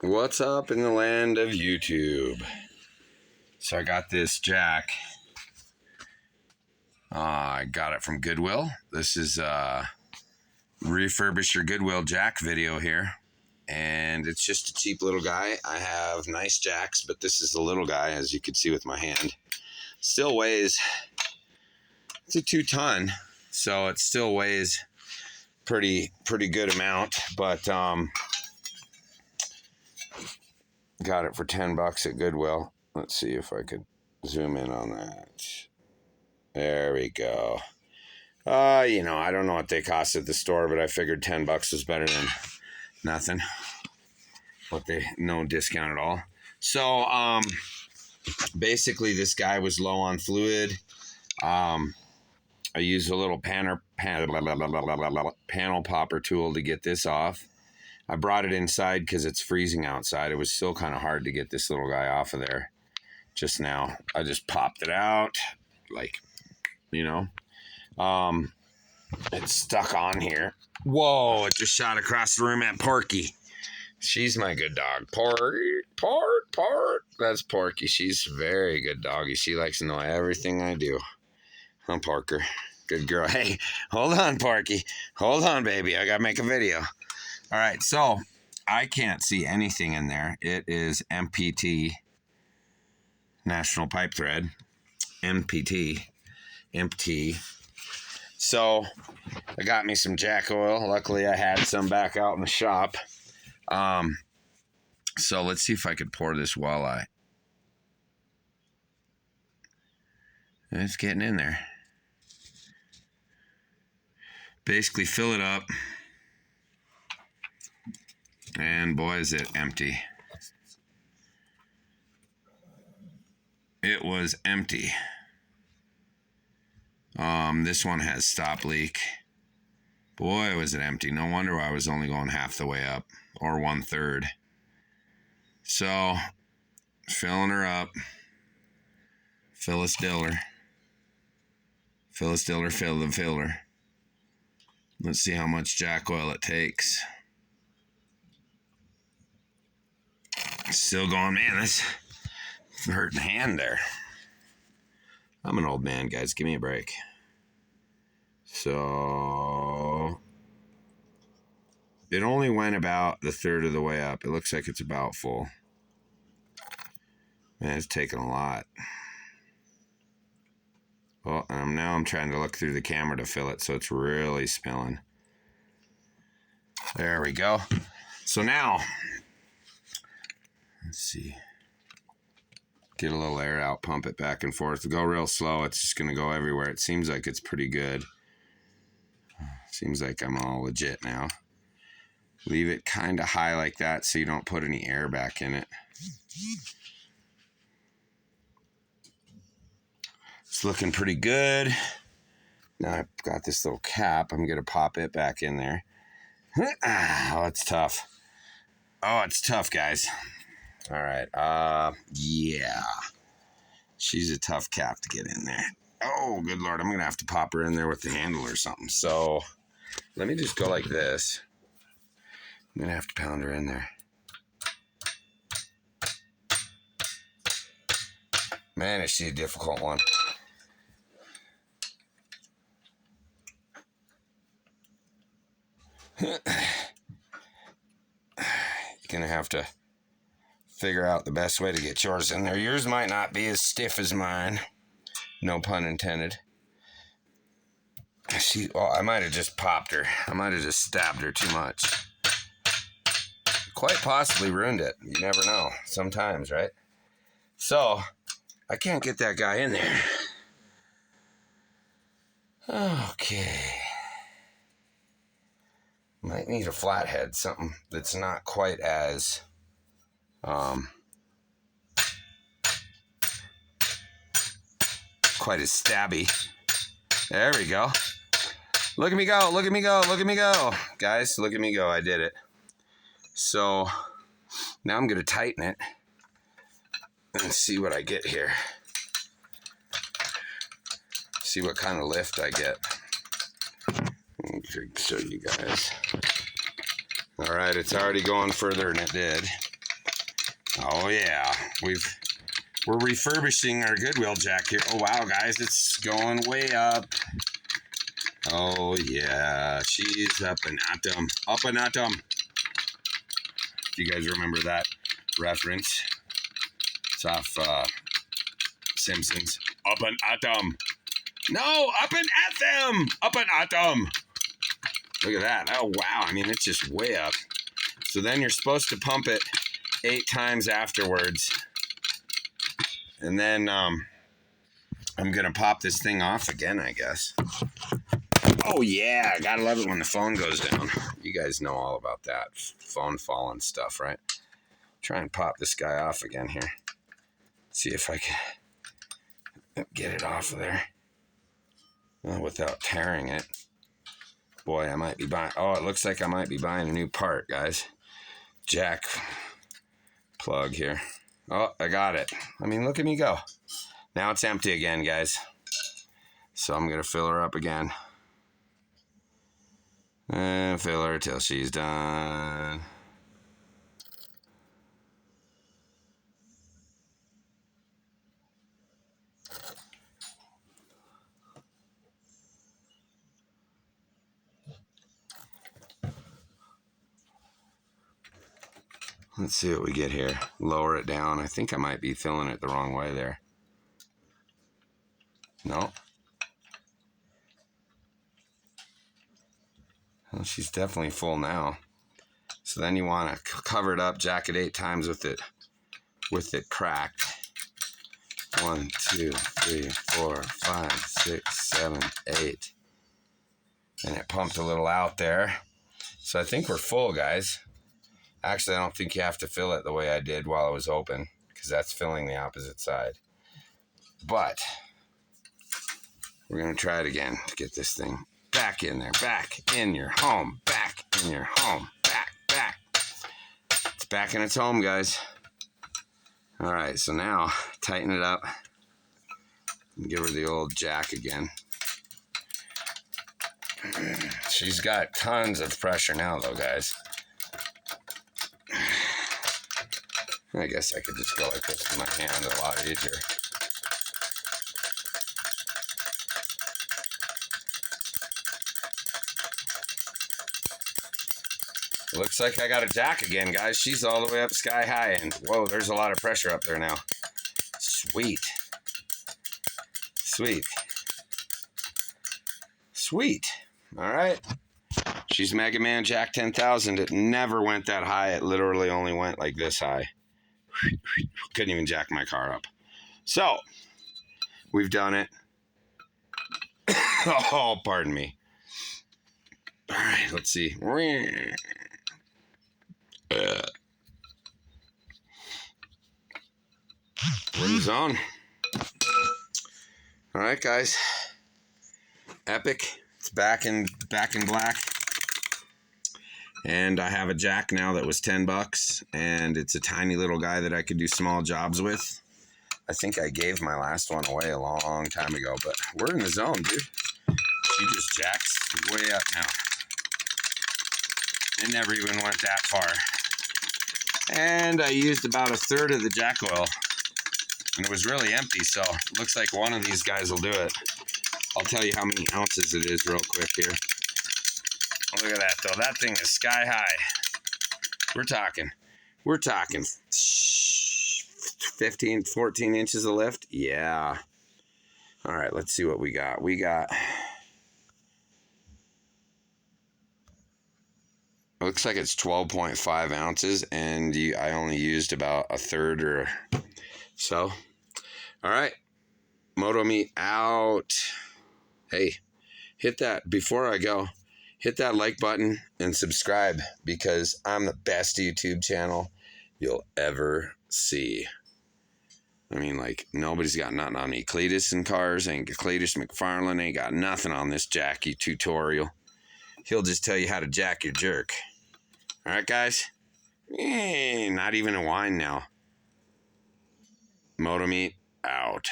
What's up in the land of YouTube? So I got this jack. I got it from Goodwill. This is a refurbish your Goodwill jack video here. And it's just a cheap little guy. I have nice jacks, but this is a little guy, as you can see with my hand. Still weighs, it's a 2-ton, so it still weighs pretty good amount, but got it for $10 at Goodwill. Let's see if I could zoom in on that. There we go. You know, I don't know what they cost at the store, but I figured $10 was better than nothing. But no discount at all. So basically this guy was low on fluid. I used a little panel popper tool to get this off. I brought it inside because it's freezing outside. It was still kind of hard to get this little guy off of there just now. I just popped it out, like, you know. It's stuck on here. Whoa, it just shot across the room at Porky. She's my good dog. Port. That's Porky. She's a very good doggy. She likes to know everything I do. I'm Parker. Good girl. Hey, hold on, Porky. Hold on, baby. I got to make a video. All right, so I can't see anything in there. It is MPT, National Pipe Thread, MPT, empty. So I got me some jack oil. Luckily, I had some back out in the shop. So let's see if I could pour this walleye. It's getting in there. Basically, fill it up. And boy, is it empty. It was empty. This one has stop leak. Boy, was it empty. No wonder why I was only going half the way up, or 1/3. So, filling her up. Fill a stiller. Fill a stiller, fill the filler. Let's see how much jack oil it takes. Still going, man, that's hurting hand there. I'm an old man, guys. Give me a break. So it only went about the 1/3 of the way up. It looks like it's about full. Man, it's taking a lot. Well, now I'm trying to look through the camera to fill it, so it's really spilling. There we go. So now, let's see. Get a little air out, pump it back and forth. Go real slow. It's just going to go everywhere. It seems like it's pretty good. Seems like I'm all legit now. Leave it kind of high like that so you don't put any air back in it. It's looking pretty good. Now I've got this little cap. I'm going to pop it back in there. Oh, it's tough. Oh, it's tough, guys. All right. Yeah. She's a tough cap to get in there. Oh, good Lord. I'm going to have to pop her in there with the handle or something. So let me just go like this. I'm going to have to pound her in there. Man, is she a difficult one. You're going to have to figure out the best way to get yours in there. Yours might not be as stiff as mine. No pun intended. I might have just popped her. I might have just stabbed her too much. Quite possibly ruined it. You never know. Sometimes, right? So, I can't get that guy in there. Okay. Might need a flathead. Something that's not quite as... quite as stabby. There we go. Look at me go, look at me go, look at me go. Guys, look at me go, I did it. So, now I'm going to tighten it and see what I get here. See what kind of lift I get. Let me show you guys. All right, it's already going further than it did. Oh yeah, we're refurbishing our Goodwill jack here. Oh wow, guys, it's going way up. Oh yeah, she's up and at 'em, up and at 'em. If you guys remember that reference, it's off Simpsons. Up and at 'em. No, up and at them, up and at 'em. Look at that. Oh wow, I mean it's just way up. So then you're supposed to pump it 8 times afterwards. And then I'm going to pop this thing off again, I guess. Oh, yeah. Gotta love it when the phone goes down. You guys know all about that. Phone falling stuff, right? Try and pop this guy off again here. See if I can get it off of there. Well, without tearing it. Boy, I might be buying... Oh, it looks like I might be buying a new part, guys. Jack plug here. Oh, I got it. I mean, look at me go. Now it's empty again, guys. So I'm going to fill her up again. And fill her till she's done. Let's see what we get here. Lower it down. I think I might be filling it the wrong way there. No. Well, she's definitely full now. So then you want to cover it up, jack it 8 times with it cracked. 1, 2, 3, 4, 5, 6, 7, 8. And it pumped a little out there. So I think we're full, guys. Actually, I don't think you have to fill it the way I did while it was open, because that's filling the opposite side. But we're going to try it again to get this thing back in there. Back in your home. Back in your home. Back. It's back in its home, guys. All right, so now tighten it up and give her the old jack again. She's got tons of pressure now, though, guys. I guess I could just go like this with my hand, a lot easier. Looks like I got a jack again, guys. She's all the way up sky high, and whoa, there's a lot of pressure up there now. Sweet. All right. She's Mega Man Jack 10,000. It never went that high. It literally only went like this high. Couldn't even jack my car up. So, we've done it. Oh, pardon me. All right, let's see. We're in the zone. All right, guys. Epic. It's back in black. And I have a jack now that was $10, and it's a tiny little guy that I could do small jobs with. I think I gave my last one away a long time ago, but we're in the zone, dude. She just jacks way up now. It never even went that far. And I used about 1/3 of the jack oil, and it was really empty, so it looks like one of these guys will do it. I'll tell you how many ounces it is real quick here. Look at that, though. That thing is sky high. We're talking 15, 14 inches of lift. Yeah. All right, let's see what we got. We got, looks like it's 12.5 ounces, and I only used about 1/3 or so. All right. Moto Meat out. Hey, hit that, before I go, hit that like button and subscribe, because I'm the best YouTube channel you'll ever see. I mean, like, nobody's got nothing on me. Cletus and Cars, ain't Cletus McFarlane ain't got nothing on this Jackie tutorial. He'll just tell you how to jack your jerk. All right, guys? Not even a whine now. Moto Meat out.